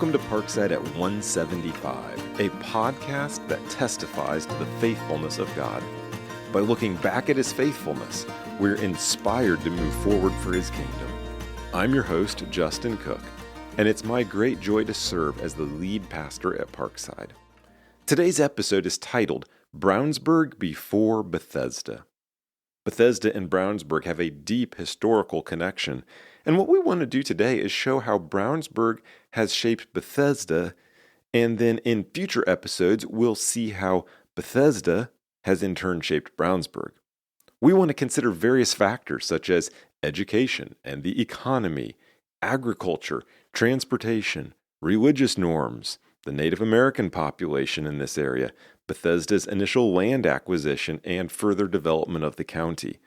Welcome to Parkside at 175, a podcast that testifies to the faithfulness of God. By looking back at His faithfulness, we're inspired to move forward for His kingdom. I'm your host, Justin Cook, and it's my great joy to serve as the lead pastor at Parkside. Today's episode is titled, Brownsburg Before Bethesda. Bethesda and Brownsburg have a deep historical connection, and what we want to do today is show how Brownsburg has shaped Bethesda, and then in future episodes, we'll see how Bethesda has in turn shaped Brownsburg. We want to consider various factors such as education and the economy, agriculture, transportation, religious norms, the Native American population in this area, Bethesda's initial land acquisition, and further development of the county.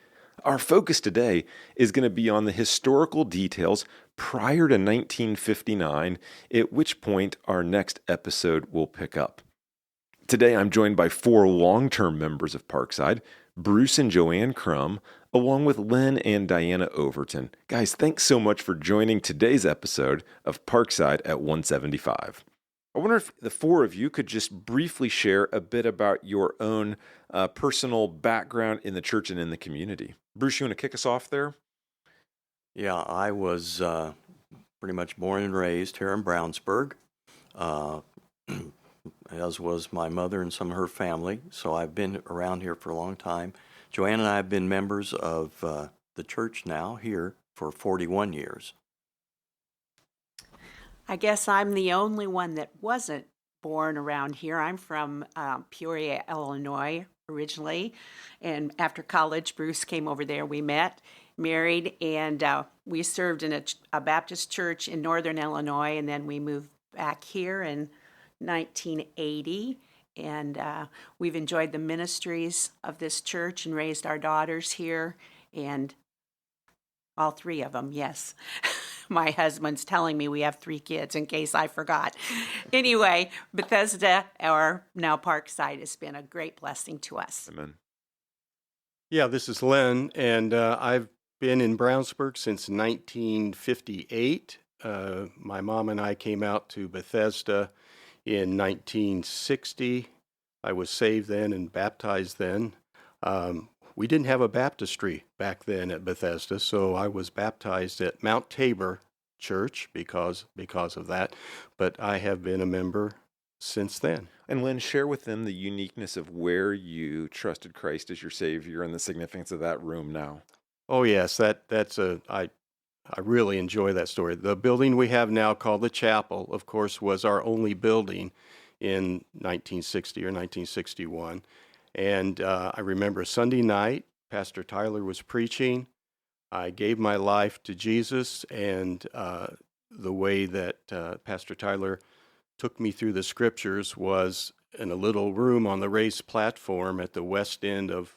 Our focus today is going to be on the historical details prior to 1959, at which point our next episode will pick up. Today I'm joined by four long-term members of Parkside, Bruce and JoAnn Crum, along with Lynn and Diana Overton. Guys, thanks so much for joining today's episode of Parkside at 175. I wonder if the four of you could just briefly share a bit about your own personal background in the church and in the community. Bruce, you want to kick us off there? Yeah, I was pretty much born and raised here in Brownsburg, as was my mother and some of her family, so I've been around here for a long time. JoAnn and I have been members of the church now here for 41 years. I guess I'm the only one that wasn't born around here. I'm from Peoria, Illinois, originally. And after college, Bruce came over there. We met, married, and we served in a Baptist church in northern Illinois. And then we moved back here in 1980. And we've enjoyed the ministries of this church and raised our daughters here. And all three of them, yes. My husband's telling me we have 3 kids in case I forgot. Anyway, Bethesda, or now Parkside, has been a great blessing to us. Amen. Yeah, this is Lynn, and I've been in Brownsburg since 1958. My mom and I came out to Bethesda in 1960. I was saved then and baptized then. We didn't have a baptistry back then at Bethesda, so I was baptized at Mount Tabor Church because of that, but I have been a member since then. And Lynn, share with them the uniqueness of where you trusted Christ as your Savior and the significance of that room now. Oh yes, I really enjoy that story. The building we have now called the chapel, of course, was our only building in 1960 or 1961. And I remember Sunday night, Pastor Tyler was preaching. I gave my life to Jesus, and the way that Pastor Tyler took me through the scriptures was in a little room on the raised platform at the west end of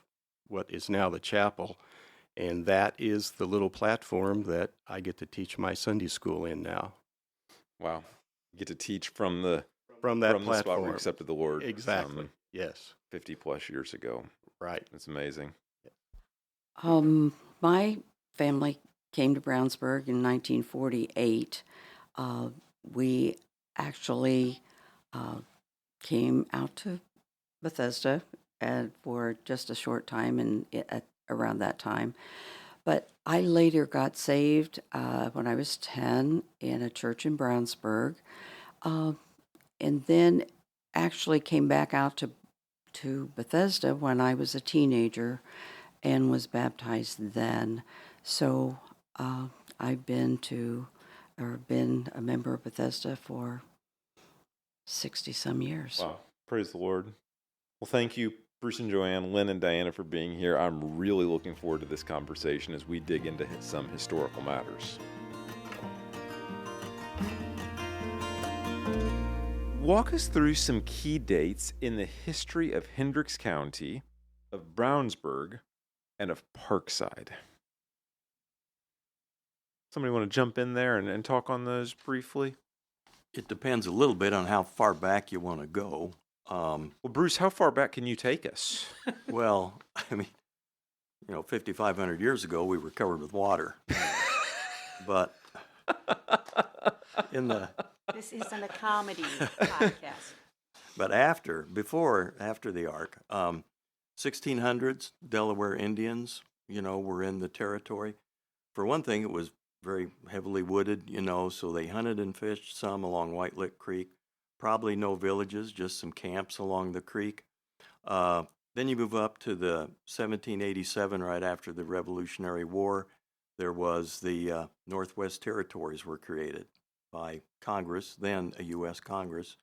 what is now the chapel. And that is the little platform that I get to teach my Sunday school in now. Wow. You get to teach from that platform. The spot where you accepted the Lord. Exactly. Yes. 50 plus years ago. Right. That's amazing. My family came to Brownsburg in 1948. We actually came out to Bethesda for just a short time around that time. But I later got saved when I was 10 in a church in Brownsburg, and then actually came back out to Bethesda when I was a teenager and was baptized then. So I've been a member of Bethesda for 60-some years. Wow. Praise the Lord. Well, thank you, Bruce and JoAnn, Lynn and Diana, for being here. I'm really looking forward to this conversation as we dig into some historical matters. Walk us through some key dates in the history of Hendricks County, of Brownsburg, and of Parkside. Somebody want to jump in there and talk on those briefly? It depends a little bit on how far back you want to go. Well, Bruce, how far back can you take us? Well, I mean, 5,500 years ago, we were covered with water. But in the This isn't a comedy podcast. But after the Ark, 1600s, Delaware Indians, were in the territory. For one thing, it was very heavily wooded, so they hunted and fished some along White Lick Creek. Probably no villages, just some camps along the creek. Then you move up to the 1787, right after the Revolutionary War. There was the Northwest Territories were created by Congress, then a U.S. Congress.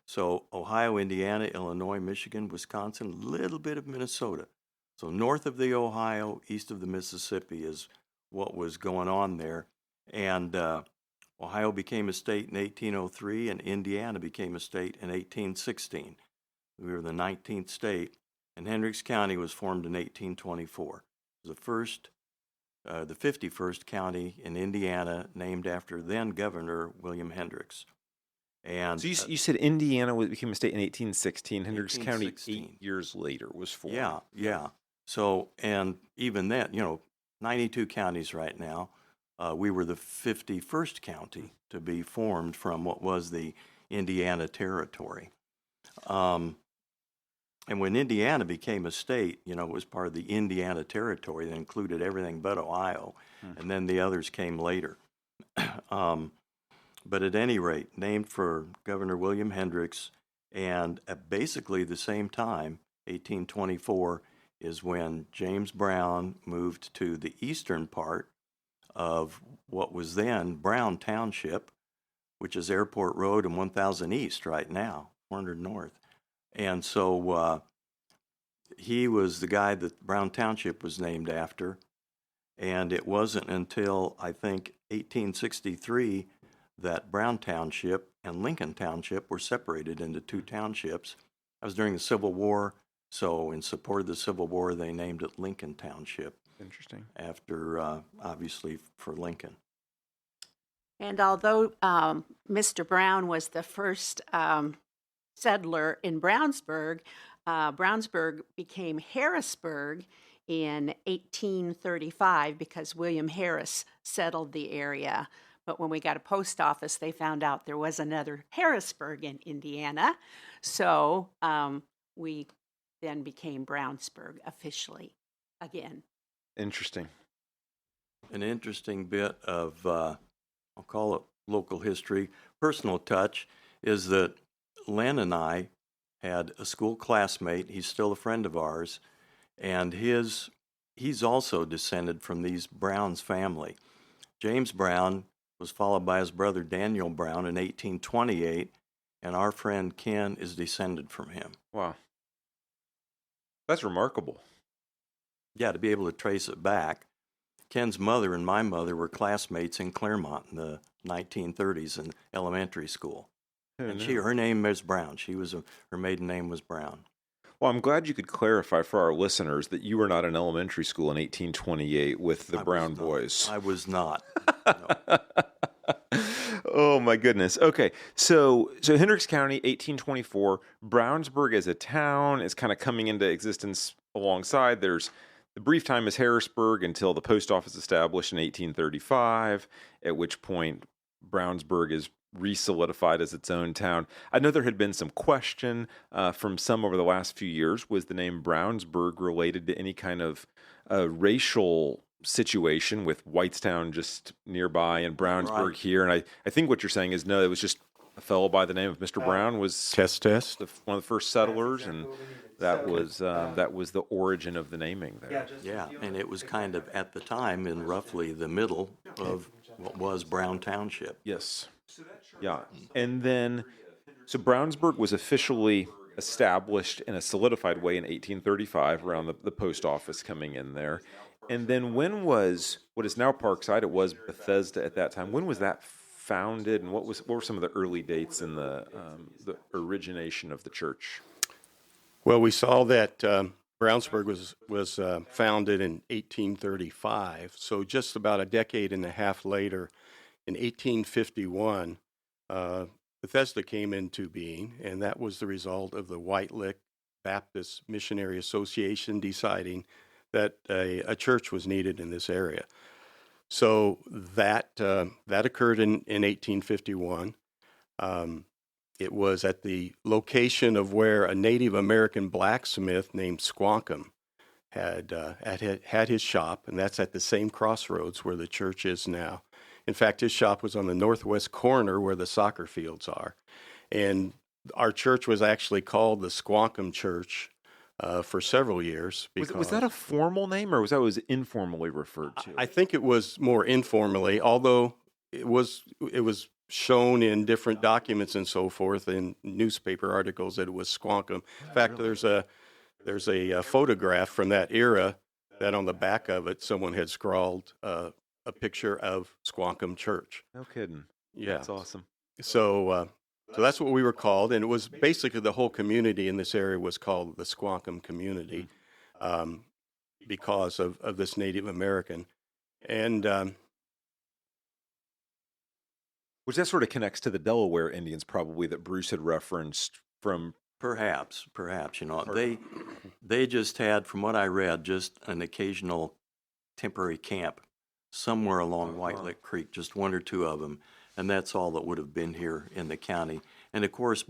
So Ohio, Indiana, Illinois, Michigan, Wisconsin, a little bit of Minnesota. So north of the Ohio, east of the Mississippi is what was going on there. And Ohio became a state in 1803, and Indiana became a state in 1816. We were the 19th state, and Hendricks County was formed in 1824. It was the 51st county in Indiana, named after then Governor William Hendricks. And So you said Indiana became a state in 1816. Hendricks County 1816. 8 years later was formed. Yeah. So, and even then, 92 counties right now. We were the 51st county to be formed from what was the Indiana Territory. And when Indiana became a state, it was part of the Indiana Territory that included everything but Ohio, and then the others came later. But at any rate, named for Governor William Hendricks, and at basically the same time, 1824, is when James Brown moved to the eastern part of what was then Brown Township, which is Airport Road and 1000 East right now, 400 North. And so he was the guy that Brown Township was named after. And it wasn't until, I think, 1863 that Brown Township and Lincoln Township were separated into two townships. That was during the Civil War. So in support of the Civil War, they named it Lincoln Township. Interesting. After, obviously, for Lincoln. And although Mr. Brown was the first settler in Brownsburg, Brownsburg became Harrisburg in 1835 because William Harris settled the area. But when we got a post office, they found out there was another Harrisburg in Indiana. So we then became Brownsburg officially again. Interesting. An interesting bit of, I'll call it local history, personal touch, is that Len and I had a school classmate. He's still a friend of ours, and he's also descended from these Brown's family. James Brown was followed by his brother Daniel Brown in 1828, and our friend Ken is descended from him. Wow. That's remarkable. Yeah, to be able to trace it back. Ken's mother and my mother were classmates in Claremont in the 1930s in elementary school. And her name is Brown. Her maiden name was Brown. Well, I'm glad you could clarify for our listeners that you were not in elementary school in 1828 with the Brown boys. I was not. No. Oh, my goodness. Okay, so Hendricks County, 1824, Brownsburg as a town is kind of coming into existence alongside. There's the brief time as Harrisburg until the post office established in 1835, at which point Brownsburg is re-solidified as its own town. I know there had been some question from some over the last few years. Was the name Brownsburg related to any kind of racial situation with Whitestown just nearby and Brownsburg here? And I think what you're saying is no, it was just a fellow by the name of Mr. Brown was Test. one of the first settlers, and that was the origin of the naming there. Yeah, and it was kind of at the time in roughly the middle of what was Brown Township. Yes. Yeah. And then, so Brownsburg was officially established in a solidified way in 1835 around the post office coming in there. And then when was what is now Parkside? It was Bethesda at that time. When was that founded, and what were some of the early dates in the origination of the church? Well, we saw that Brownsburg was founded in 1835, so just about a decade and a half later, in 1851, Bethesda came into being, and that was the result of the White Lick Baptist Missionary Association deciding that a church was needed in this area. So that occurred in 1851. It was at the location of where a Native American blacksmith named Squonkam had his shop, and that's at the same crossroads where the church is now. In fact, his shop was on the northwest corner where the soccer fields are. And our church was actually called the Squonkam Church for several years. Was that a formal name, or was that was informally referred to? I think it was more informally, although it was shown in different documents and so forth in newspaper articles that it was Squonkam. In fact, there's a photograph from that era that on the back of it someone had scrawled a picture of Squonkam Church. No kidding. Yeah, That's awesome. So that's what we were called, and it was basically the whole community in this area was called the Squonkam community because of this Native American. And Which that sort of connects to the Delaware Indians, probably, that Bruce had referenced from. Perhaps, they just had, from what I read, just an occasional temporary camp somewhere along White Lick Creek, just one or two of them, and that's all that would have been here in the county. And of course,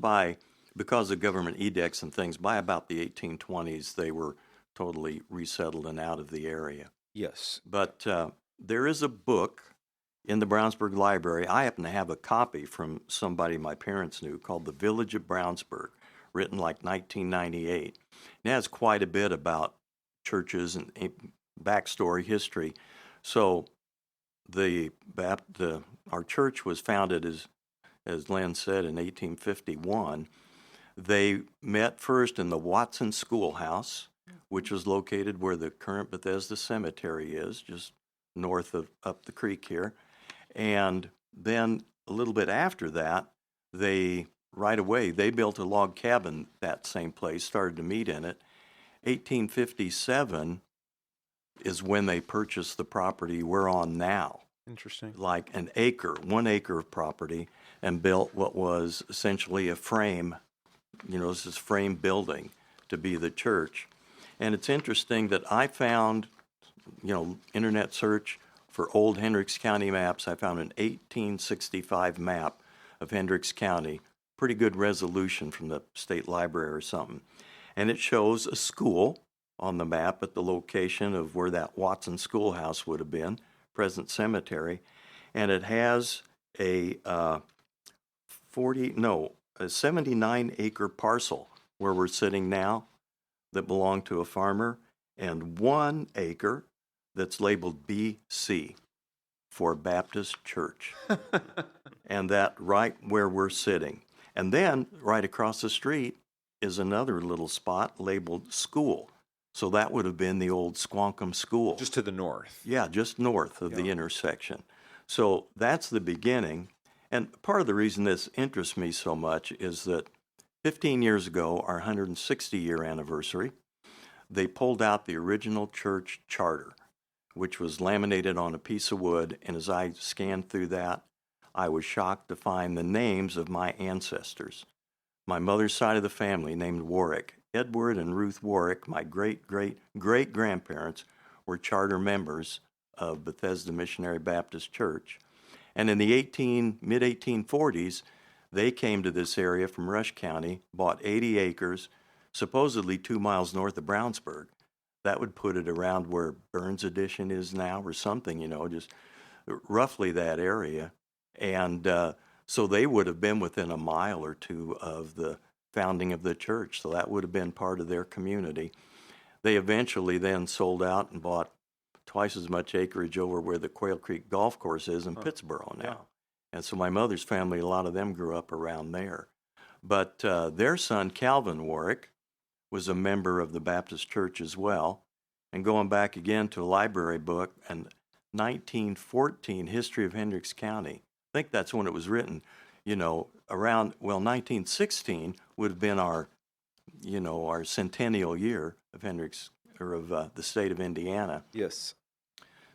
because of government edicts and things, by about the 1820s, they were totally resettled and out of the area. Yes. But there is a book in the Brownsburg Library. I happen to have a copy from somebody my parents knew called The Village of Brownsburg, written like 1998. It has quite a bit about churches and backstory history. So our church was founded, as Len said, in 1851. They met first in the Watson Schoolhouse, which was located where the current Bethesda Cemetery is, just north of up the creek here. And then a little bit after that, they built a log cabin that same place, started to meet in it. 1857 is when they purchased the property we're on now. Interesting. Like 1 acre of property, and built what was essentially a frame, this is frame building to be the church. And it's interesting that I found, internet search for old Hendricks County maps. I found an 1865 map of Hendricks County, pretty good resolution from the state library or something. And it shows a school on the map at the location of where that Watson Schoolhouse would have been, present cemetery. And it has a 79-acre parcel where we're sitting now that belonged to a farmer, and 1 acre that's labeled BC for Baptist Church. And that right where we're sitting. And then right across the street is another little spot labeled school. So that would have been the old Squonkam School. Just to the north. Yeah, just north of the intersection. So that's the beginning. And part of the reason this interests me so much is that 15 years ago, our 160-year anniversary, they pulled out the original church charter, which was laminated on a piece of wood. And as I scanned through that, I was shocked to find the names of my ancestors. My mother's side of the family, named Warwick. Edward and Ruth Warwick, my great-great-great-grandparents, were charter members of Bethesda Missionary Baptist Church. And in the mid-1840s, they came to this area from Rush County, bought 80 acres, supposedly 2 miles north of Brownsburg. That would put it around where Burns Addition is now or something, just roughly that area. And so they would have been within a mile or two of the founding of the church, so that would have been part of their community. They eventually then sold out and bought twice as much acreage over where the Quail Creek Golf Course is in Pittsboro now. And so my mother's family, a lot of them grew up around there. But their son, Calvin Warwick, was a member of the Baptist Church as well. And going back again to a library book, and 1914 History of Hendricks County, I think that's when it was written, around, 1916 would have been our centennial year of Hendricks, or of the state of Indiana. Yes.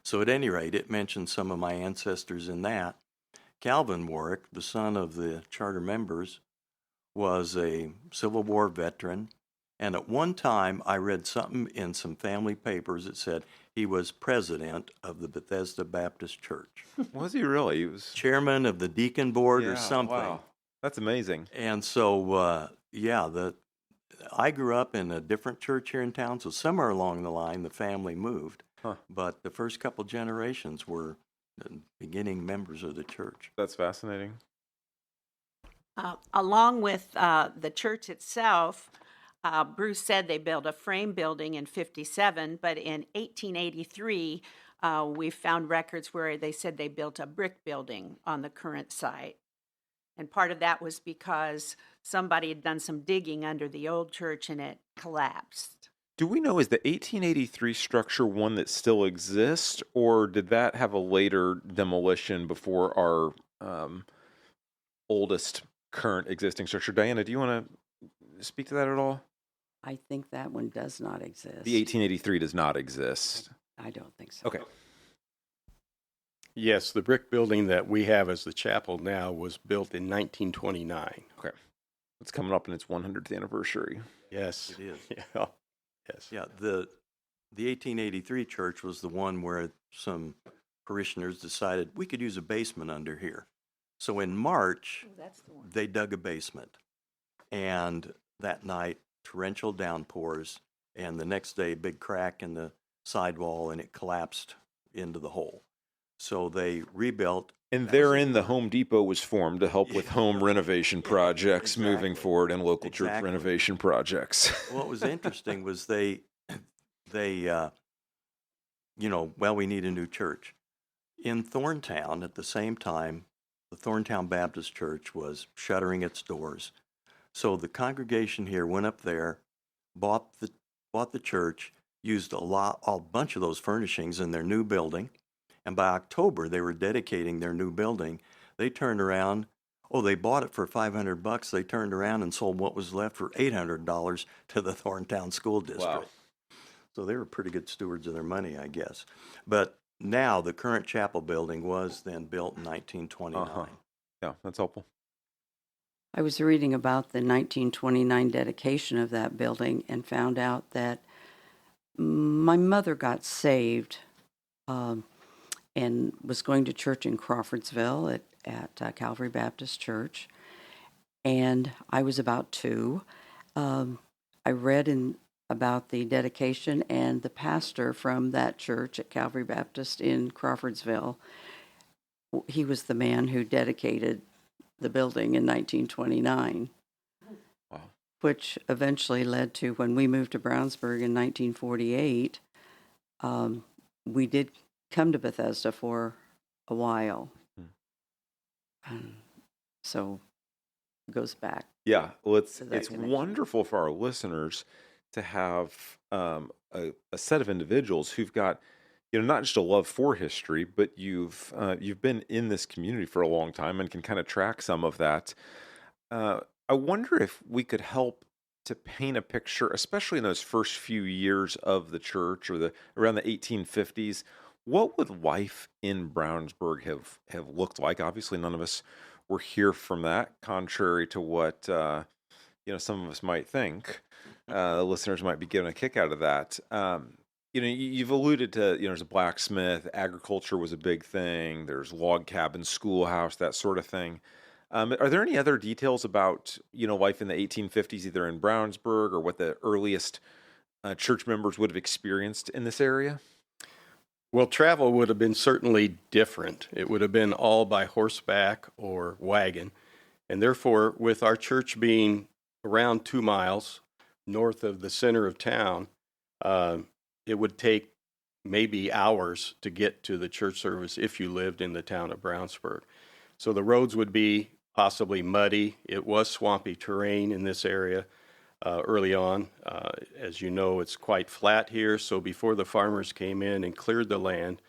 So at any rate, it mentions some of my ancestors in that. Calvin Warwick, the son of the charter members, was a Civil War veteran. And at one time, I read something in some family papers that said he was president of the Bethesda Baptist Church. Was he really? He was chairman of the deacon board or something. Wow. That's amazing. And so, I grew up in a different church here in town, so somewhere along the line, the family moved. Huh. But the first couple generations were the beginning members of the church. That's fascinating. Along with the church itself, Bruce said they built a frame building in 57, but in 1883, we found records where they said they built a brick building on the current site. And part of that was because somebody had done some digging under the old church and it collapsed. Do we know, is the 1883 structure one that still exists, or did that have a later demolition before our oldest current existing structure? Diana, do you want to speak to that at all? I think that one does not exist. The 1883 does not exist. I don't think so. Okay. Yes, the brick building that we have as the chapel now was built in 1929. Okay. It's coming up in its 100th anniversary. Yes. It is. Yeah. Yes. Yeah, the 1883 church was the one where some parishioners decided we could use a basement under here. So in March, That's the one. they dug a basement. And that night, torrential downpours, and the next day, big crack in the sidewall, and it collapsed into the hole. So they rebuilt. And therein, the Home Depot was formed to help with home renovation projects exactly. moving forward and local church Exactly. renovation projects. What was interesting was they we need a new church. In Thorntown, at the same time, the Thorntown Baptist Church was shuttering its doors. So the congregation here went up there, bought the church, used a bunch of those furnishings in their new building, and by October they were dedicating their new building. They turned around. They bought it for $500. They turned around and sold what was left for $800 to the Thorntown School District. Wow. So they were pretty good stewards of their money, I guess. But now the current chapel building was then built in 1929. Uh-huh. Yeah, that's helpful. I was reading about the 1929 dedication of that building and found out that my mother got saved and was going to church in Crawfordsville at Calvary Baptist Church. And I was about 2. I read about the dedication, and the pastor from that church at Calvary Baptist in Crawfordsville, he was the man who dedicated the building in 1929. Wow. Which eventually led to, when we moved to Brownsburg in 1948, we did come to Bethesda for a while. So it goes back. Yeah, well, it's to that connection. wonderful for our listeners to have a set of individuals who've got, not just a love for history, but you've been in this community for a long time and can kind of track some of that. I wonder if we could help to paint a picture, especially in those first few years of the church, or around the 1850s. What would life in Brownsburg have looked like? Obviously, none of us were here from that, contrary to what some of us might think. Listeners might be getting a kick out of that. You've alluded to, there's a blacksmith, agriculture was a big thing. There's log cabin, schoolhouse, that sort of thing. Are there any other details about, life in the 1850s, either in Brownsburg or what the earliest church members would have experienced in this area? Well, travel would have been certainly different. It would have been all by horseback or wagon. And therefore, with our church being around 2 miles north of the center of town, it would take maybe hours to get to the church service if you lived in the town of Brownsburg. So the roads would be possibly muddy. It was swampy terrain in this area early on. As you know, it's quite flat here. So before the farmers came in and cleared the land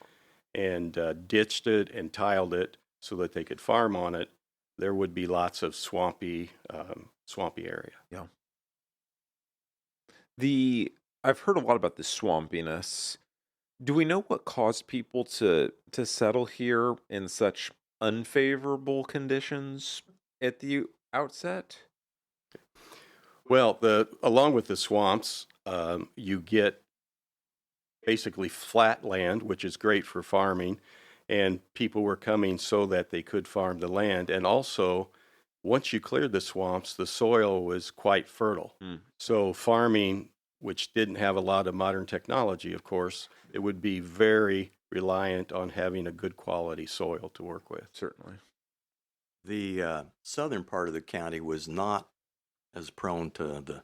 and ditched it and tiled it so that they could farm on it, there would be lots of swampy area. Yeah. I've heard a lot about the swampiness. Do we know what caused people to settle here in such unfavorable conditions at the outset? Well, along with the swamps, you get basically flat land, which is great for farming, and people were coming so that they could farm the land. And also, once you cleared the swamps, the soil was quite fertile. So farming, which didn't have a lot of modern technology, of course, it would be very reliant on having a good quality soil to work with. Certainly. The southern part of the county was not as prone to the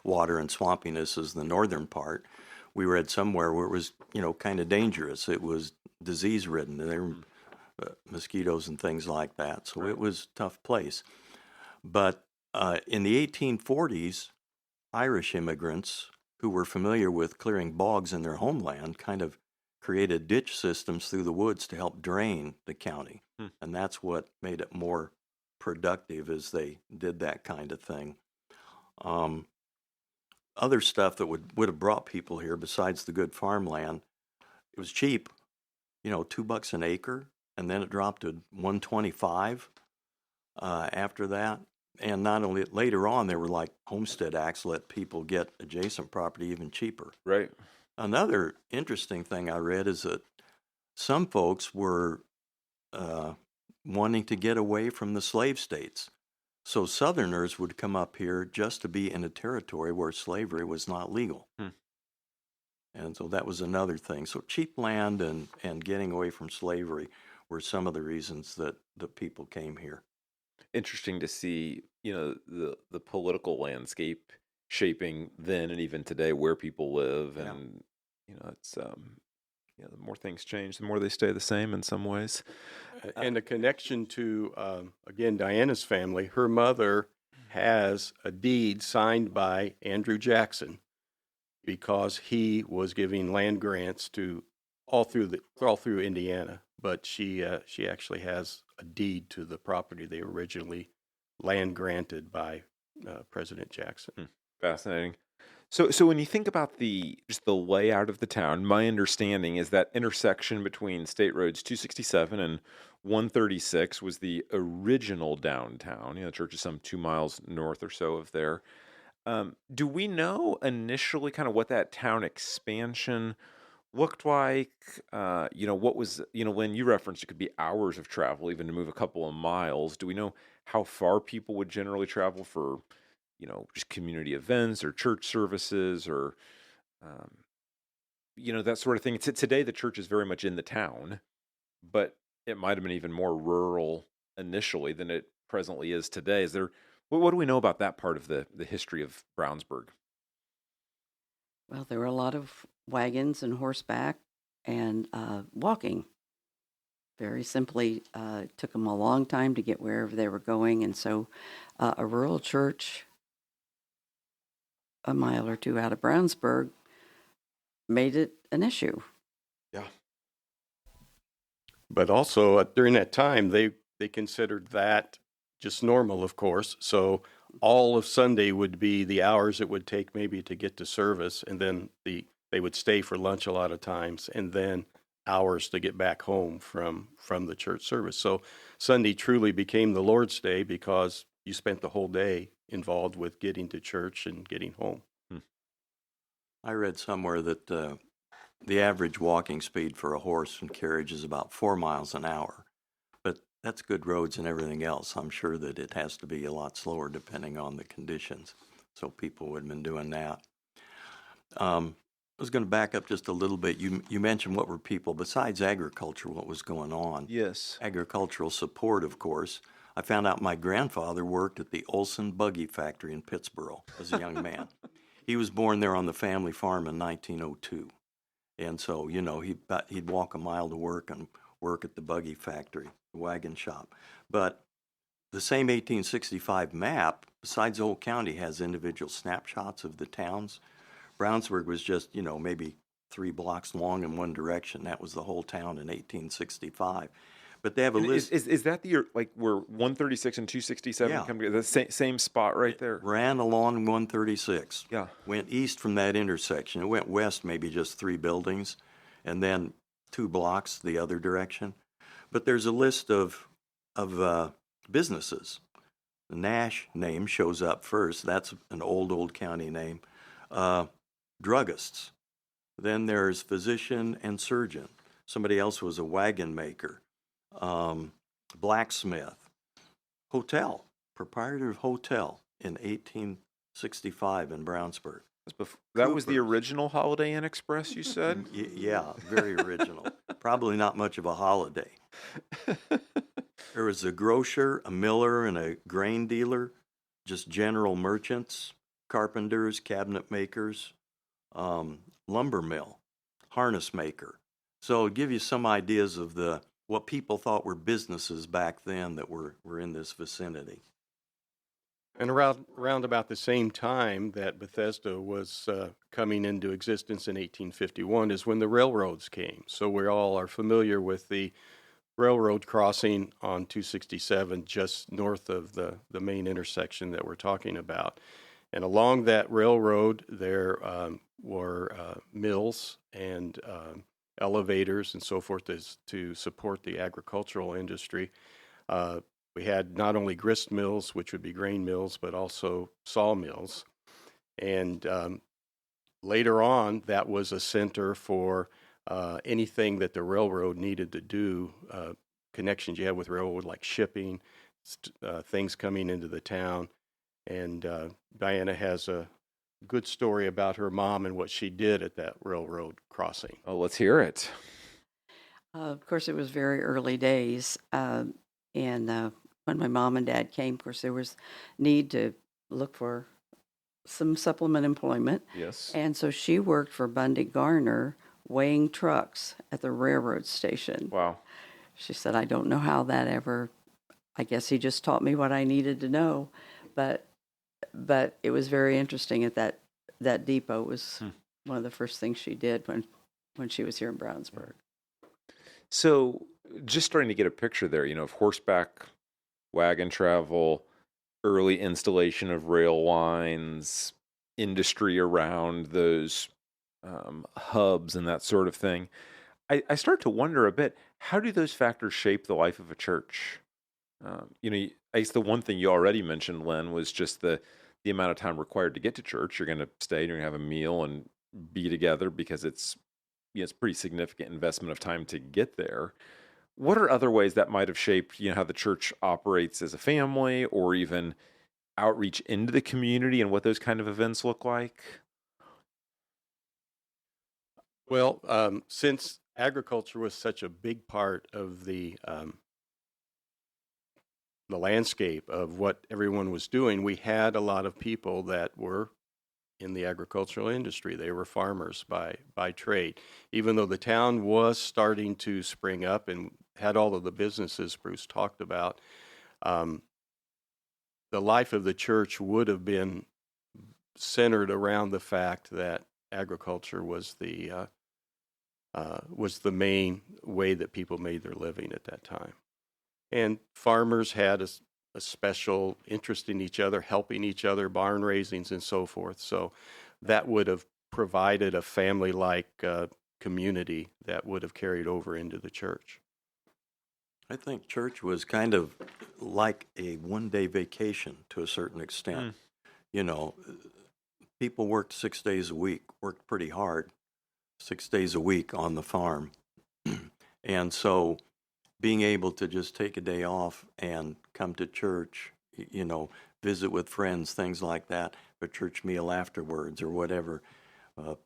water and swampiness as the northern part. We read somewhere where it was, kind of dangerous. It was disease-ridden. There were mosquitoes and things like that. So it was a tough place. But in the 1840s, Irish immigrants who were familiar with clearing bogs in their homeland kind of created ditch systems through the woods to help drain the county. And that's what made it more productive as they did that kind of thing. Other stuff that would have brought people here besides the good farmland, it was cheap, $2 an acre, and then it dropped to $1.25 after that. And not only later on, there were like homestead acts let people get adjacent property even cheaper. Right. Another interesting thing I read is that some folks were wanting to get away from the slave states. So Southerners would come up here just to be in a territory where slavery was not legal. And so that was another thing. So cheap land and getting away from slavery were some of the reasons that the people came here. Interesting to see, the political landscape shaping then and even today where people live, and it's the more things change, the more they stay the same in some ways. And a connection to, again, Diana's family, her mother has a deed signed by Andrew Jackson because he was giving land grants to all through Indiana. But she actually has a deed to the property they originally land granted by President Jackson. Fascinating. So when you think about just the layout of the town, my understanding is that intersection between State Roads 267 and 136 was the original downtown. The church is some 2 miles north or so of there. Do we know initially kind of what that town expansion looked like? What was, when you referenced it could be hours of travel, even to move a couple of miles. Do we know how far people would generally travel for just community events or church services or, that sort of thing? Today, the church is very much in the town, but it might have been even more rural initially than it presently is today. What do we know about that part of the history of Brownsburg? Well, there were a lot of wagons and horseback and walking. Very simply, it took them a long time to get wherever they were going. And so a rural church a mile or two out of Brownsburg made it an issue. Yeah. But also during that time, they considered that just normal, of course. So all of Sunday would be the hours it would take maybe to get to service, and then they would stay for lunch a lot of times, and then hours to get back home from the church service. So Sunday truly became the Lord's Day because you spent the whole day involved with getting to church and getting home. I read somewhere that the average walking speed for a horse and carriage is about 4 miles an hour. But that's good roads and everything else. I'm sure that it has to be a lot slower depending on the conditions. So people would have been doing that. I was going to back up just a little bit. You mentioned what were people, besides agriculture, what was going on? Yes. Agricultural support, of course. I found out my grandfather worked at the Olson Buggy Factory in Pittsburgh as a young man. He was born there on the family farm in 1902. And so, he'd walk a mile to work and work at the buggy factory, the wagon shop. But the same 1865 map, besides the whole county, has individual snapshots of the towns. Brownsburg was just, maybe 3 blocks long in one direction. That was the whole town in 1865. But they have a list. Is that the year, like, where 136 and 267 come together? The same spot right there? Ran along 136. Yeah. Went east from that intersection. It went west maybe just 3 buildings, and then 2 blocks the other direction. But there's a list of businesses. The Nash name shows up first. That's an old county name. Druggists. Then there's physician and surgeon. Somebody else was a wagon maker. Blacksmith. Hotel. proprietor of hotel in 1865 in Brownsburg. That was the Cooper's. original Holiday Inn Express, you said? Yeah, very original. Probably not much of a holiday. There was a grocer, a miller, and a grain dealer, just general merchants, carpenters, cabinet makers, lumber mill, harness maker. So it'll give you some ideas of what people thought were businesses back then that were in this vicinity. And around about the same time that Bethesda was coming into existence in 1851 is when the railroads came. So we all are familiar with the railroad crossing on 267 just north of the main intersection that we're talking about. And along that railroad, there were mills and elevators and so forth to support the agricultural industry. We had not only grist mills, which would be grain mills, but also sawmills. And later on, that was a center for anything that the railroad needed to do, connections you have with railroad like shipping, things coming into the town. And Diana has a good story about her mom and what she did at that railroad crossing. Oh, let's hear it. Of course, it was very early days. And when my mom and dad came, of course, there was need to look for some supplement employment. Yes. And so she worked for Bundy Garner weighing trucks at the railroad station. Wow. She said, I don't know how that ever, I guess he just taught me what I needed to know. But it was very interesting at that depot was one of the first things she did when she was here in Brownsburg. So just starting to get a picture there, of horseback wagon travel, early installation of rail lines, industry around those hubs and that sort of thing. I start to wonder a bit, how do those factors shape the life of a church? I guess the one thing you already mentioned, Len, was just the amount of time required to get to church. You're going to stay, you're going to have a meal and be together because it's a pretty significant investment of time to get there. What are other ways that might have shaped, how the church operates as a family, or even outreach into the community and what those kind of events look like? Well, since agriculture was such a big part of the landscape of what everyone was doing, we had a lot of people that were in the agricultural industry. They were farmers by trade. Even though the town was starting to spring up and had all of the businesses Bruce talked about, the life of the church would have been centered around the fact that agriculture was the main way that people made their living at that time. And farmers had a special interest in each other, helping each other, barn raisings and so forth. So that would have provided a family-like community that would have carried over into the church. I think church was kind of like a one-day vacation to a certain extent. People worked 6 days a week, worked pretty hard, 6 days a week on the farm. And so being able to just take a day off and come to church, visit with friends, things like that, a church meal afterwards or whatever.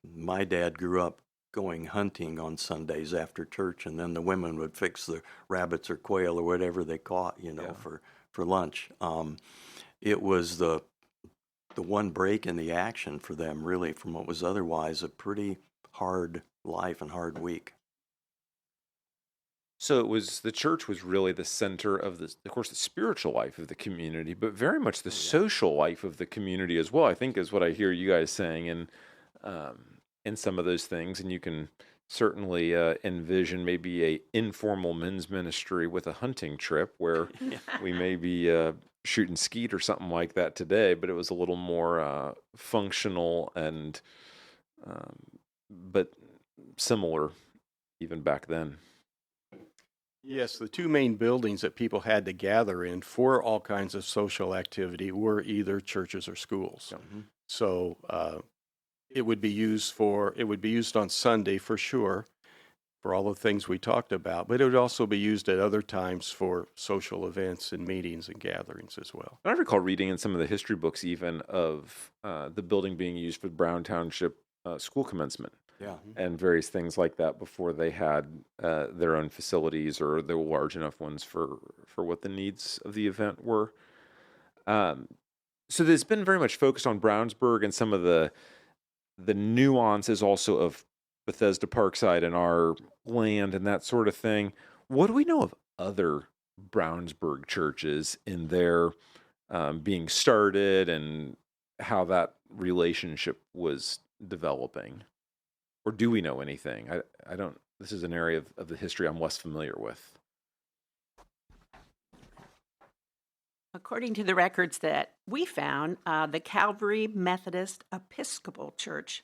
My dad grew up going hunting on Sundays after church, and then the women would fix the rabbits or quail or whatever they caught, for lunch. It was the one break in the action for them, really, from what was otherwise a pretty hard life and hard week. So the church was really the center of the spiritual life of the community, but very much the social life of the community as well, I think is what I hear you guys saying in some of those things. And you can certainly envision maybe a informal men's ministry with a hunting trip where we may be shooting skeet or something like that today, but it was a little more functional and but similar even back then. Yes, the two main buildings that people had to gather in for all kinds of social activity were either churches or schools. Mm-hmm. So it would be used on Sunday for sure for all the things we talked about, but it would also be used at other times for social events and meetings and gatherings as well. I recall reading in some of the history books even of the building being used for Brown Township school commencement. Yeah. And various things like that before they had their own facilities or the large enough ones for what the needs of the event were. So there's been very much focused on Brownsburg and some of the nuances also of Bethesda, Parkside, and our land and that sort of thing. What do we know of other Brownsburg churches in their being started and how that relationship was developing? Or do we know anything? I don't. This is an area of the history I'm less familiar with. According to the records that we found, the Calvary Methodist Episcopal Church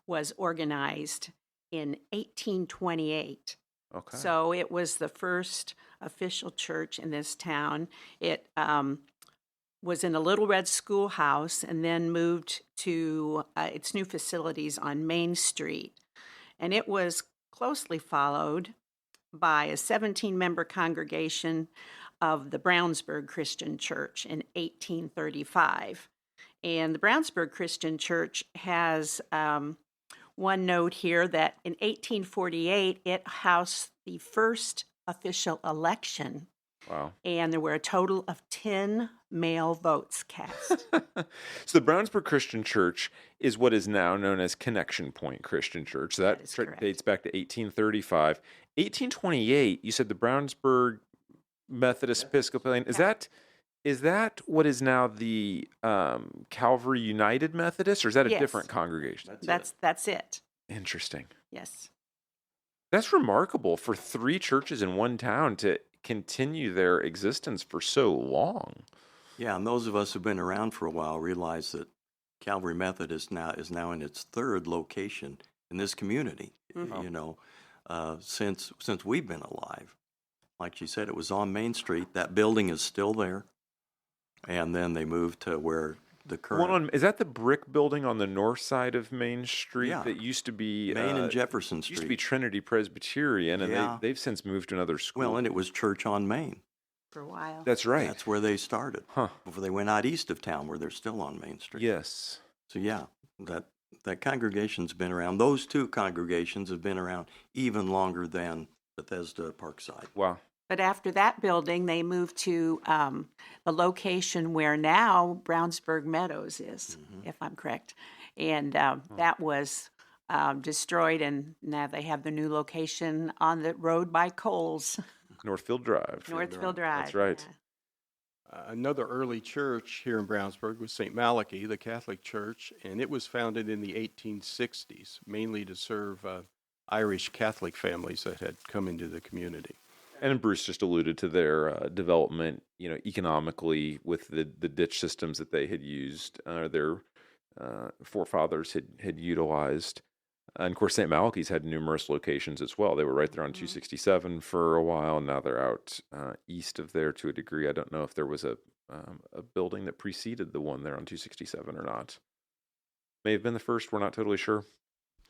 was organized in 1828. Okay. So it was the first official church in this town. It was in a Little Red Schoolhouse and then moved to its new facilities on Main Street. And it was closely followed by a 17-member congregation of the Brownsburg Christian Church in 1835. And the Brownsburg Christian Church has one note here that in 1848, it housed the first official election. Wow. And there were a total of 10 male votes cast. So the Brownsburg Christian Church is what is now known as Connection Point Christian Church. So That is correct. dates back to 1835. 1828, you said the Brownsburg Methodist Episcopalian. Is that what is now the Calvary United Methodist, or is that a Yes. different congregation? That's it. Interesting. Yes. That's remarkable for three churches in one town to continue their existence for so long. Yeah, and those of us who've been around for a while realize that Calvary Methodist is now in its third location in this community. Mhm. You know, since we've been alive. Like she said, it was on Main Street. That building is still there, and then they moved to where the current Is that the brick building on the north side of Main Street Yeah. that used to be Main and Jefferson used to Street. be Trinity Presbyterian, and Yeah. they've since moved to another school. Well, and it was Church on Main. For a while. That's right. That's where they started. Huh. Before they went out east of town, where they're still on Main Street. Yes. So yeah, that congregation's been around. Those two congregations have been around even longer than Bethesda Parkside. Wow. But after that building, they moved to the location where now Brownsburg Meadows is, if I'm correct. And that was destroyed, and now they have the new location on the road by Coles, Northfield Drive. Northfield Drive. That's right. Yeah. Another early church here in Brownsburg was St. Malachy, the Catholic Church, and it was founded in the 1860s, mainly to serve Irish Catholic families that had come into the community. And Bruce just alluded to their development, economically with the ditch systems that they had used, their forefathers had utilized. And of course, St. Malachy's had numerous locations as well. They were right there on 267 for a while, and now they're out east of there to a degree. I don't know if there was a building that preceded the one there on 267 or not. May have been the first. We're not totally sure.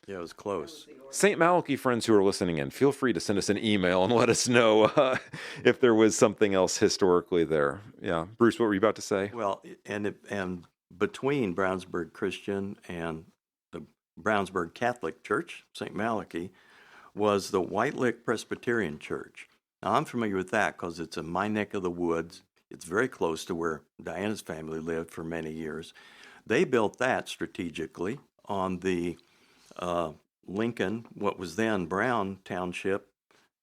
Yeah, it was close. St. Malachy friends who are listening in, feel free to send us an email and let us know if there was something else historically there. Yeah. Bruce, what were you about to say? Well, and between Brownsburg Christian and the Brownsburg Catholic Church, St. Malachy, was the White Lick Presbyterian Church. Now, I'm familiar with that because it's in my neck of the woods. It's very close to where Diana's family lived for many years. They built that strategically on the Lincoln, what was then Brown Township,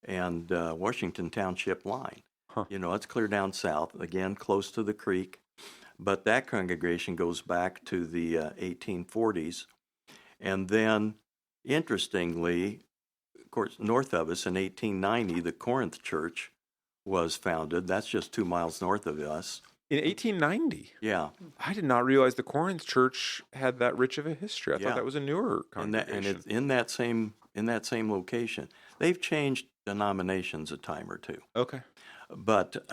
and Washington Township line. Huh. It's clear down south, again, close to the creek. But that congregation goes back to the 1840s. And then, interestingly, of course, north of us in 1890, the Corinth Church was founded. That's just 2 miles north of us. In 1890? Yeah. I did not realize the Corinth Church had that rich of a history. I Yeah. thought that was a newer And congregation. it's in that same location. They've changed denominations a time or two. Okay. But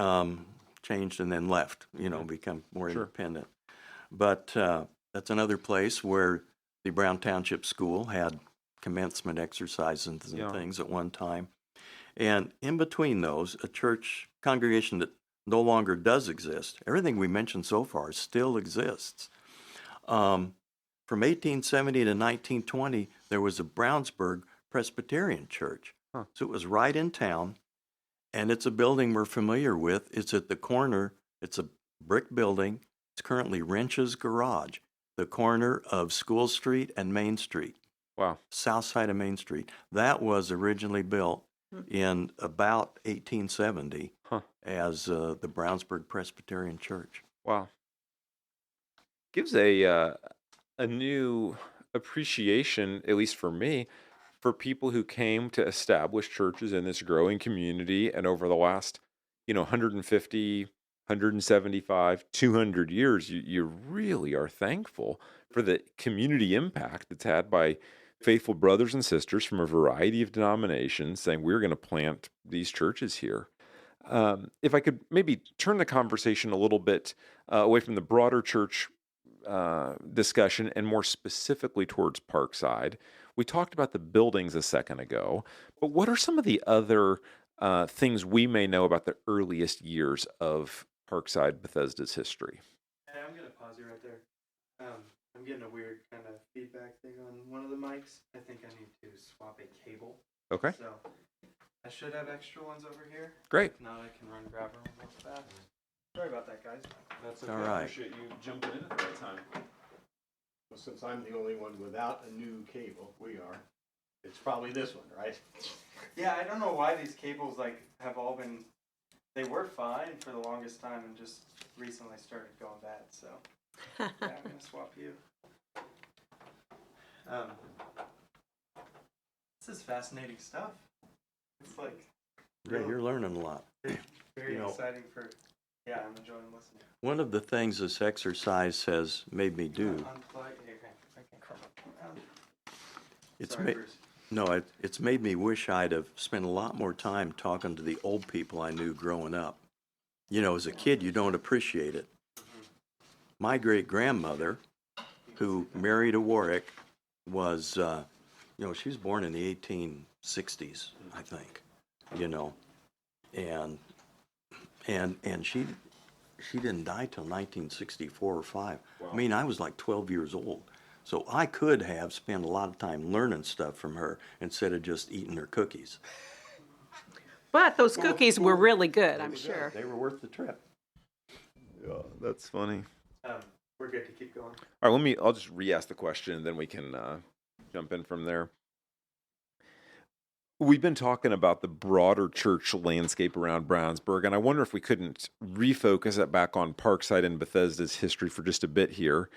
changed and then left, become more Sure. commencement exercises and Yeah. things at one time. And in between those, a church congregation that no longer does exist. Everything we mentioned so far still exists. From 1870 to 1920, there was a Brownsburg Presbyterian church. Huh. So it was right in town, and it's a building we're familiar with. It's at the corner. It's a brick building. It's currently Wrench's Garage, the corner of School Street and Main Street, Wow. south side of Main Street. That was originally built in about 1870 Huh. as the Brownsburg Presbyterian Church. Wow. Gives a new appreciation, at least for me, for people who came to establish churches in this growing community, and over the last, 150, 175, 200 years, you really are thankful for the community impact that's had by faithful brothers and sisters from a variety of denominations saying we're going to plant these churches here. If I could maybe turn the conversation a little bit away from the broader church discussion and more specifically towards Parkside. We talked about the buildings a second ago, but what are some of the other things we may know about the earliest years of Parkside Bethesda's history? Hey, I'm going to pause you right there. I'm getting a weird kind of feedback thing on one of the mics. I think I need to swap a cable. Okay, So I should have extra ones over here. great. If not, I can run grab them real fast. Sorry about that, guys. That's okay. All right. I appreciate you jumping in at that time. Well, since I'm the only one without a new cable, we are. It's probably this one, right? Yeah, I don't know why these cables have all been. They were fine for the longest time and just recently started going bad. So yeah, I'm gonna swap you. This is fascinating stuff. It's Yeah, you're learning a lot. very exciting for. Yeah, I'm enjoying listening. One of the things this exercise has made me do, Unplug. Here, I can crumb around. it's Sorry, made Bruce. no, it's made me wish I'd have spent a lot more time talking to the old people I knew growing up. As a kid, you don't appreciate it. My great grandmother, who married a Warwick, was, she was born in the 1860s, I think. And she didn't die till 1964 or 5. Wow. I mean, I was like 12 years old. So I could have spent a lot of time learning stuff from her instead of just eating her cookies. But those cookies were really good, I'm sure. They were worth the trip. Yeah, that's funny. We're good to keep going. All right, I'll just re-ask the question, and then we can jump in from there. We've been talking about the broader church landscape around Brownsburg, and I wonder if we couldn't refocus it back on Parkside and Bethesda's history for just a bit here.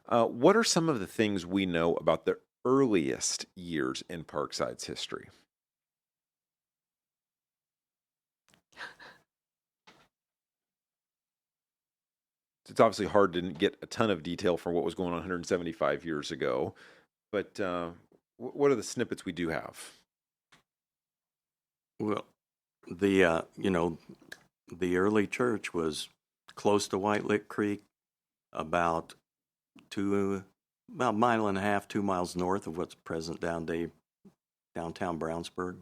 What are some of the things we know about the earliest years in Parkside's history? It's obviously hard to get a ton of detail from what was going on 175 years ago, but what are the snippets we do have? Well, the early church was close to White Lick Creek, about a mile and a half, 2 miles north of what's present downtown Brownsburg,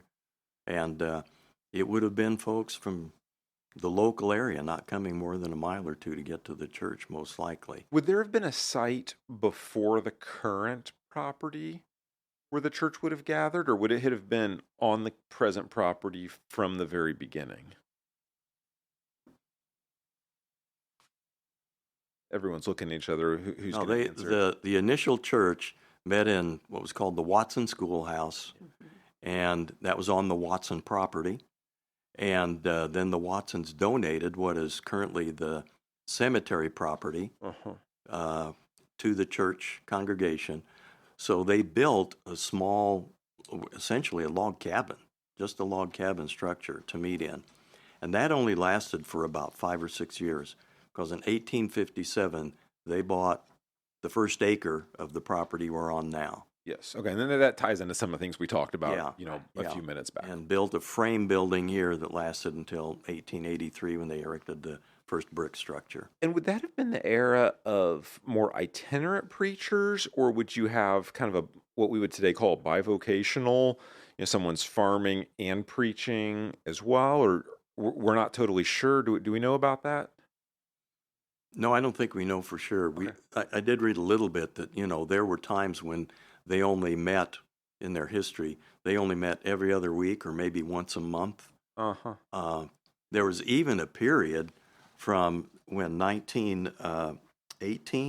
and it would have been folks from the local area not coming more than a mile or two to get to the church, most likely. Would there have been a site before the current property where the church would have gathered, or would it have been on the present property from the very beginning? Everyone's looking at each other. Who's No, going to answer? the initial church met in what was called the Watson Schoolhouse, and that was on the Watson property. And then the Watsons donated what is currently the cemetery property to the church congregation. So they built a small, essentially a log cabin, just a log cabin structure to meet in. And that only lasted for about 5 or 6 years, because in 1857, they bought the first acre of the property we're on now. Yes. Okay. And then that ties into some of the things we talked about, Yeah. few minutes back. And built a frame building here that lasted until 1883 when they erected the first brick structure. And would that have been the era of more itinerant preachers, or would you have kind of what we would today call bivocational? Someone's farming and preaching as well, or we're not totally sure. Do we know about that? No, I don't think we know for sure. I did read a little bit that, there were times when they only met in their history. They only met every other week or maybe once a month. There was even a period from when 1918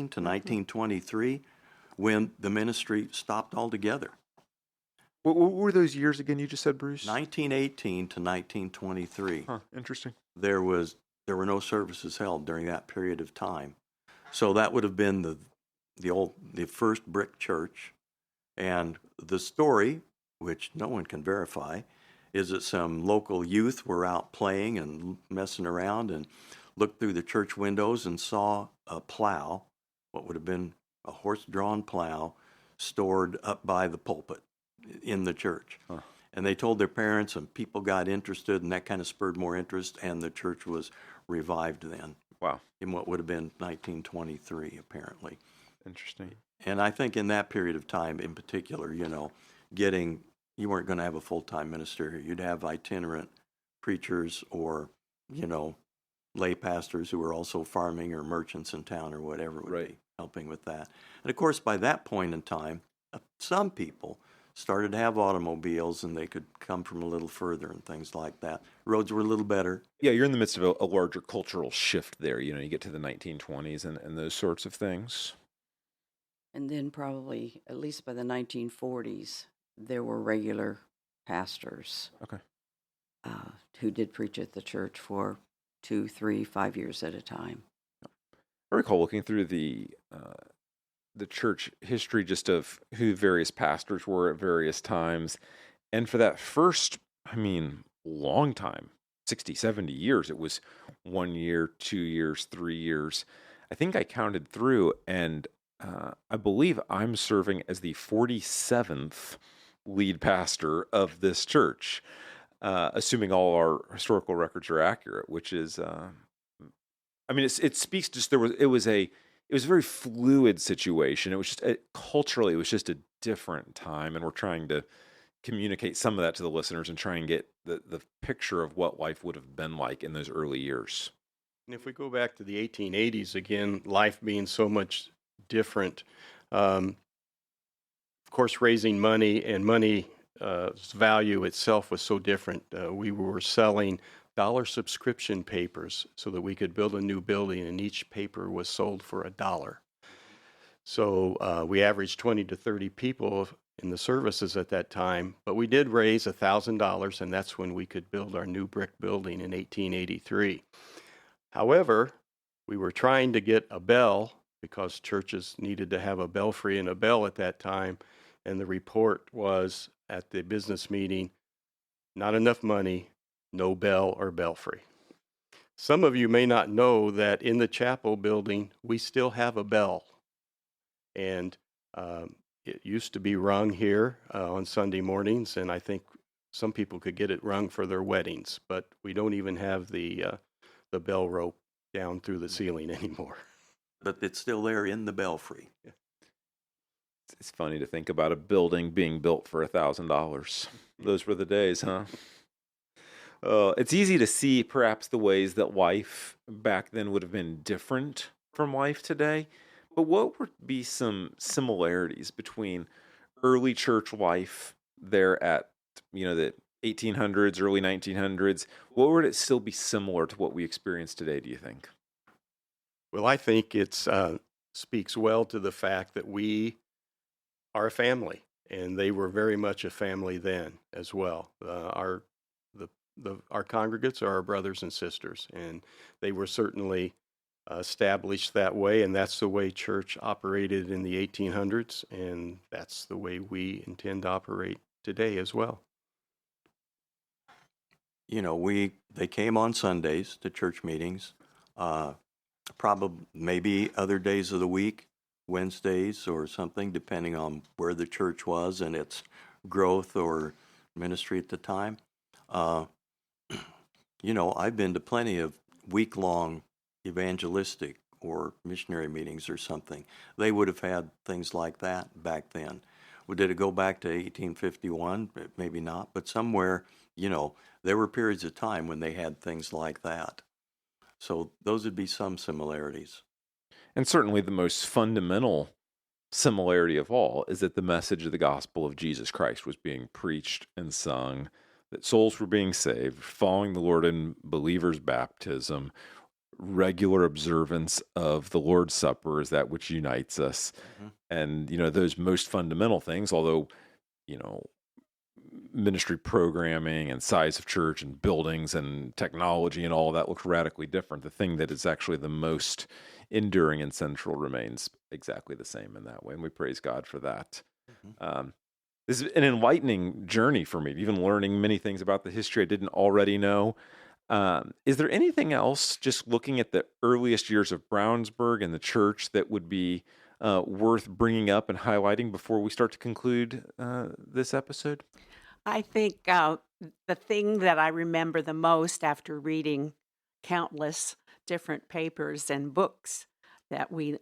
to 1923 when the ministry stopped altogether. What were those years again you just said, Bruce? 1918 to 1923. Interesting. There were no services held during that period of time. So that would have been the first brick church. And the story, which no one can verify, is that some local youth were out playing and messing around and looked through the church windows and saw a plow, what would have been a horse-drawn plow, stored up by the pulpit in the church. And they told their parents, and people got interested, and that kind of spurred more interest, and the church was revived then. Wow. In what would have been 1923, apparently. Interesting. And I think in that period of time in particular, you weren't going to have a full-time minister. You'd have itinerant preachers or, lay pastors who were also farming or merchants in town or whatever would be helping with that. And of course, by that point in time, some people started to have automobiles and they could come from a little further and things like that. Roads were a little better. Yeah, you're in the midst of a larger cultural shift there. You get to the 1920s and those sorts of things. And then probably, at least by the 1940s, there were regular pastors who did preach at the church for 2, 3, 5 years at a time. I recall looking through the church history just of who various pastors were at various times. And for that first, long time, 60, 70 years, it was 1 year, 2 years, 3 years. I think I counted through, and I believe I'm serving as the 47th lead pastor of this church, assuming all our historical records are accurate, which is, it speaks just, it was a very fluid situation. It was just, culturally, it was just a different time, and we're trying to communicate some of that to the listeners and try and get the picture of what life would have been like in those early years. And if we go back to the 1880s, again, life being so much different, of course, raising money and money's value itself was so different. We were selling dollar subscription papers so that we could build a new building, and each paper was sold for $1. So we averaged 20 to 30 people in the services at that time, but we did raise $1,000, and that's when we could build our new brick building in 1883. However, we were trying to get a bell because churches needed to have a belfry and a bell at that time, and the report was at the business meeting, not enough money, no bell or belfry. Some of you may not know that in the chapel building, we still have a bell. And it used to be rung here on Sunday mornings, and I think some people could get it rung for their weddings, but we don't even have the bell rope down through the ceiling anymore. But it's still there in the belfry. Yeah. It's funny to think about a building being built for $1,000. Those were the days, huh? It's easy to see perhaps the ways that life back then would have been different from life today. But what would be some similarities between early church life there at, the 1800s, early 1900s? What would it still be similar to what we experience today, do you think? Well, I think it speaks well to the fact that we are a family, and they were very much a family then as well. Our congregants are our brothers and sisters, and they were certainly established that way, and that's the way church operated in the 1800s, and that's the way we intend to operate today as well. They came on Sundays to church meetings, probably maybe other days of the week, Wednesdays or something, depending on where the church was and its growth or ministry at the time. I've been to plenty of week-long evangelistic or missionary meetings or something. They would have had things like that back then. Well, did it go back to 1851? Maybe not, but somewhere, there were periods of time when they had things like that. So those would be some similarities. And certainly the most fundamental similarity of all is that the message of the gospel of Jesus Christ was being preached and sung, that souls were being saved, following the Lord in believers' baptism, regular observance of the Lord's Supper is that which unites us. Mm-hmm. And, those most fundamental things, although, ministry programming and size of church and buildings and technology and all of that looks radically different. The thing that is actually the most enduring and central remains exactly the same in that way. And we praise God for that. Mm-hmm. This is an enlightening journey for me, even learning many things about the history I didn't already know. Is there anything else, just looking at the earliest years of Brownsburg and the church, that would be worth bringing up and highlighting before we start to conclude this episode? I think the thing that I remember the most after reading countless different papers and books that we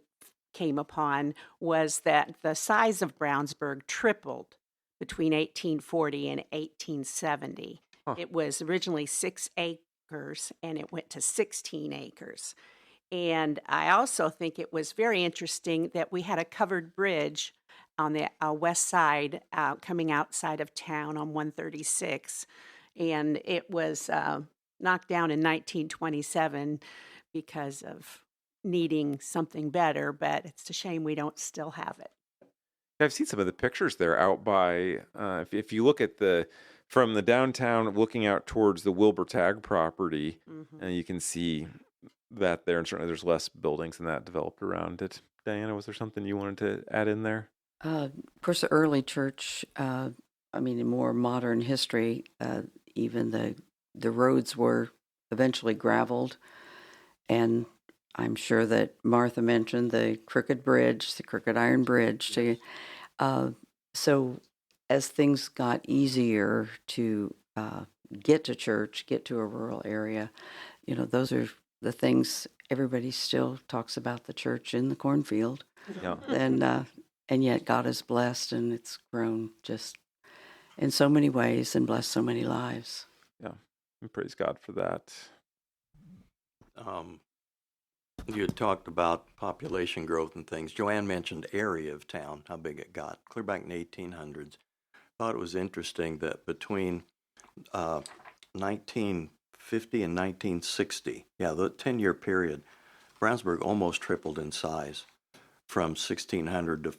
came upon was that the size of Brownsburg tripled between 1840 and 1870. Huh. It was originally 6 acres and it went to 16 acres. And I also think it was very interesting that we had a covered bridge on the west side coming outside of town on 136. And it was knocked down in 1927 because of needing something better, but it's a shame we don't still have it. I've seen some of the pictures there out by, if you look at from the downtown, looking out towards the Wilbur Tagg property, Mm-hmm. you can see that there, and certainly there's less buildings than that developed around it. Diana, was there something you wanted to add in there? Of course, the early church, in more modern history, even the roads were eventually graveled. And I'm sure that Martha mentioned the crooked iron bridge. So as things got easier to get to church, get to a rural area, those are the things everybody still talks about, the church in the cornfield. Yeah. And yet God is blessed, and it's grown just in so many ways and blessed so many lives. Yeah. And praise God for that. You had talked about population growth and things. JoAnn mentioned area of town, how big it got, clear back in the 1800s. I thought it was interesting that between 1950 and 1960, the 10-year period, Brownsburg almost tripled in size, from 1,600 to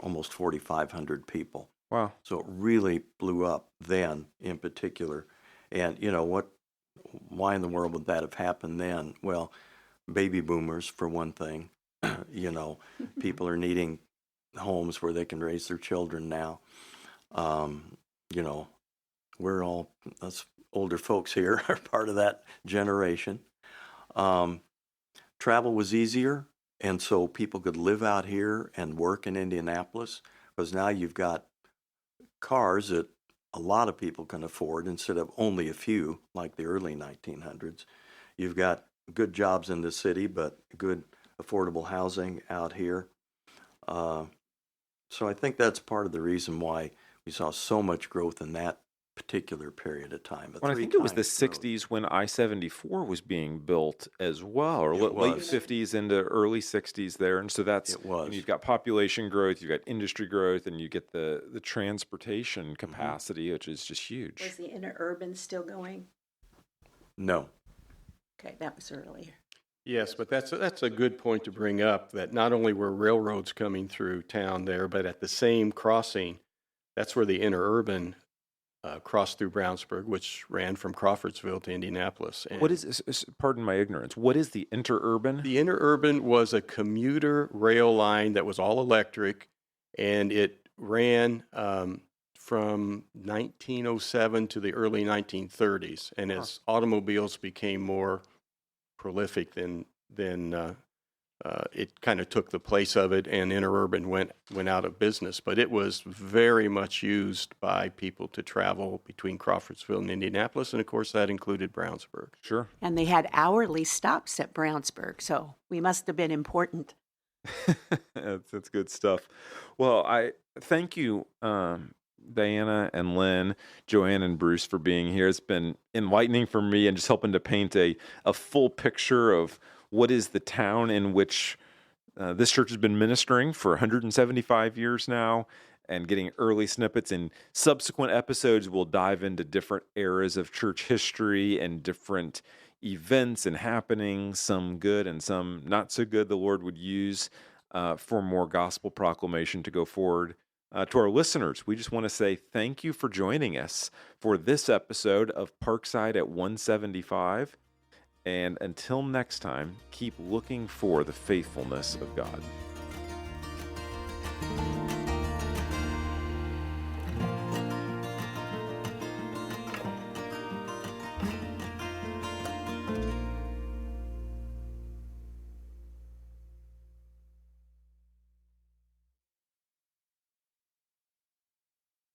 almost 4,500 people. Wow. So it really blew up then, in particular. And why in the world would that have happened then? Well, baby boomers, for one thing. People are needing homes where they can raise their children now. We're all, us older folks here, are part of that generation. Travel was easier, and so people could live out here and work in Indianapolis, because now you've got cars that a lot of people can afford instead of only a few, like the early 1900s. You've got good jobs in the city, but good affordable housing out here. So I think that's part of the reason why we saw so much growth in that particular period of time. Well, I think it was the 60s when I-74 was being built as well, or late 50s into early 60s there. And so that's, you've got population growth, you've got industry growth, and you get the transportation capacity, which is just huge. Was the interurban still going? No. Okay, that was earlier. Yes, but that's a good point to bring up, that not only were railroads coming through town there, but at the same crossing, that's where the interurban crossed through Brownsburg, which ran from Crawfordsville to Indianapolis. And what is, pardon my ignorance, what is the interurban? the interurban was a commuter rail line that was all electric, and it ran from 1907 to the early 1930s. And as automobiles became more prolific, then it kind of took the place of it, and interurban went out of business. But it was very much used by people to travel between Crawfordsville and Indianapolis, and of course that included Brownsburg. Sure. And they had hourly stops at Brownsburg, so we must have been important. That's good stuff. Well, I thank you, Diana and Lynn, JoAnn and Bruce, for being here. It's been enlightening for me and just helping to paint a full picture of what is the town in which this church has been ministering for 175 years now, and getting early snippets. In subsequent episodes, we'll dive into different eras of church history and different events and happenings, some good and some not so good, the Lord would use for more gospel proclamation to go forward. To our listeners, we just want to say thank you for joining us for this episode of Parkside at 175. And until next time, keep looking for the faithfulness of God.